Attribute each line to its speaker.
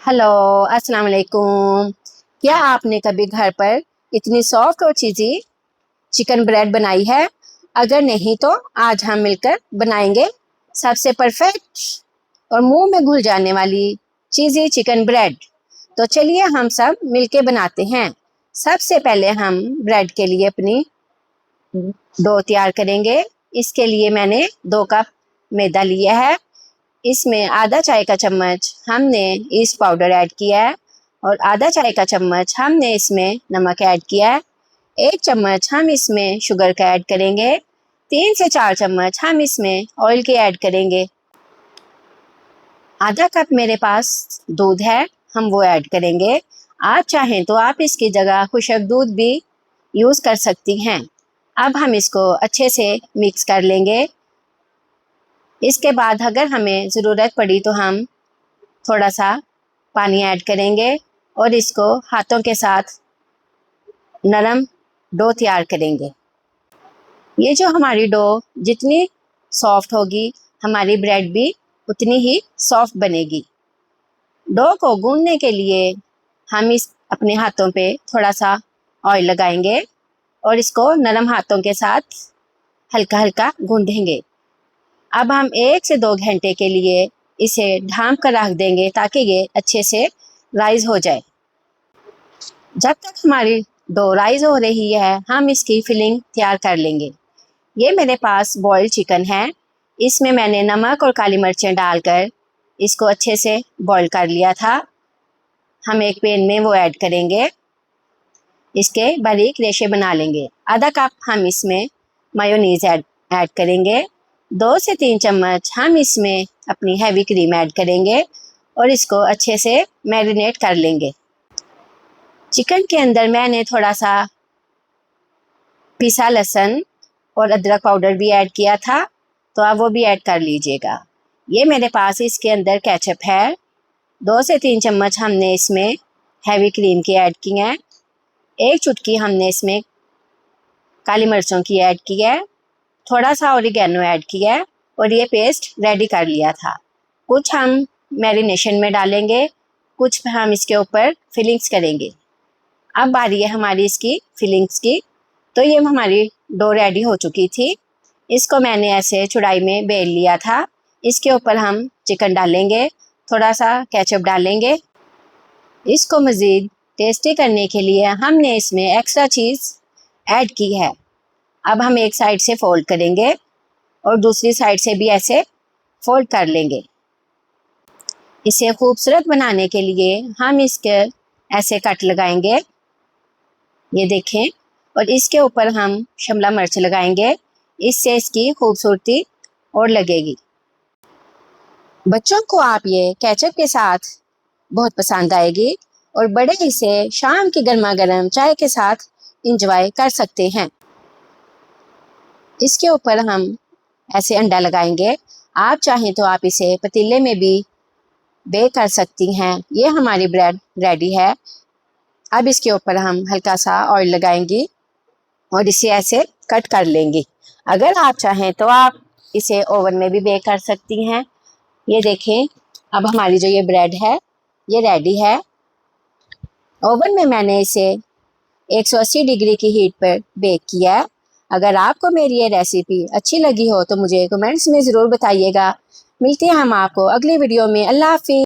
Speaker 1: Hello, अस्सलाम वालेकुम। क्या आपने कभी घर पर इतनी सॉफ्ट और चीज़ी चिकन ब्रेड बनाई है? अगर नहीं तो आज हम मिलकर बनाएंगे सबसे परफेक्ट और मुंह में घुल जाने वाली चीज़ी चिकन ब्रेड। तो चलिए हम सब मिलके बनाते हैं। सबसे पहले हम ब्रेड के लिए अपनी डो तैयार करेंगे। इसके लिए मैंने 2 कप मैदा लिया है। इसमें आधा चाय का चम्मच हमने ईस्ट पाउडर ऐड किया है और आधा चाय का चम्मच हमने इसमें नमक ऐड किया है। 1 चम्मच हम इसमें शुगर का ऐड करेंगे। 3 से 4 चम्मच हम इसमें ऑयल के ऐड करेंगे। आधा कप मेरे पास दूध है, हम वो ऐड करेंगे। आप चाहें तो आप इसकी जगह खुशक दूध भी यूज़ कर सकती हैं। अब हम इसको अच्छे से मिक्स कर लेंगे। इसके बाद अगर हमें ज़रूरत पड़ी तो हम थोड़ा सा पानी ऐड करेंगे और इसको हाथों के साथ नरम डो तैयार करेंगे। ये जो हमारी डो जितनी सॉफ्ट होगी, हमारी ब्रेड भी उतनी ही सॉफ्ट बनेगी। डो को गूंदने के लिए हम इस अपने हाथों पे थोड़ा सा ऑयल लगाएंगे और इसको नरम हाथों के साथ हल्का हल्का गूंदेंगे। अब हम 1 से 2 घंटे के लिए इसे ढाँप कर रख देंगे ताकि ये अच्छे से राइज हो जाए। जब तक हमारी डो राइज हो रही है, हम इसकी फिलिंग तैयार कर लेंगे। ये मेरे पास बॉइल्ड चिकन है। इसमें मैंने नमक और काली मिर्चें डालकर इसको अच्छे से बॉईल कर लिया था। हम एक पैन में वो ऐड करेंगे। इसके बारीक रेशे बना लेंगे। आधा कप हम इसमें मायोनीज़ ऐड करेंगे। 2 से 3 चम्मच हम इसमें अपनी हैवी क्रीम ऐड करेंगे और इसको अच्छे से मैरिनेट कर लेंगे। चिकन के अंदर मैंने थोड़ा सा पिसा लहसुन और अदरक पाउडर भी ऐड किया था, तो आप वो भी ऐड कर लीजिएगा। ये मेरे पास इसके अंदर केचप है। 2 से 3 चम्मच हमने इसमें हैवी क्रीम की ऐड की है। 1 चुटकी हमने इसमें काली मिर्चों की ऐड की है। थोड़ा सा ऑरिगेनो ऐड किया है और ये पेस्ट रेडी कर लिया था। कुछ हम मैरिनेशन में डालेंगे, कुछ हम इसके ऊपर फिलिंग्स करेंगे। अब बारी है हमारी इसकी फिलिंग्स की। तो ये हमारी डो रेडी हो चुकी थी। इसको मैंने ऐसे चौड़ाई में बेल लिया था। इसके ऊपर हम चिकन डालेंगे, थोड़ा सा केचप डालेंगे। इसको मज़ीद टेस्टी करने के लिए हमने इसमें एक्स्ट्रा चीज़ ऐड की है। अब हम एक साइड से फोल्ड करेंगे और दूसरी साइड से भी ऐसे फोल्ड कर लेंगे। इसे खूबसूरत बनाने के लिए हम इसके ऐसे कट लगाएंगे, ये देखें, और इसके ऊपर हम शिमला मिर्च लगाएंगे। इससे इसकी खूबसूरती और लगेगी। बच्चों को आप ये केचप के साथ बहुत पसंद आएगी और बड़े इसे शाम की गर्मा गर्म चाय के साथ इंजॉय कर सकते हैं। इसके ऊपर हम ऐसे अंडा लगाएंगे। आप चाहें तो आप इसे पतीले में भी बेक कर सकती हैं। ये हमारी ब्रेड रेडी है। अब इसके ऊपर हम हल्का सा ऑयल लगाएंगी और इसे ऐसे कट कर लेंगी। अगर आप चाहें तो आप इसे ओवन में भी बेक कर सकती हैं। ये देखें, अब हमारी जो ये ब्रेड है ये रेडी है। ओवन में मैंने इसे 180 डिग्री की हीट पर बेक किया है। अगर आपको मेरी ये रेसिपी अच्छी लगी हो तो मुझे कमेंट्स में ज़रूर बताइएगा। मिलते हैं हम आपको अगली वीडियो में। अल्लाह हाफिज़।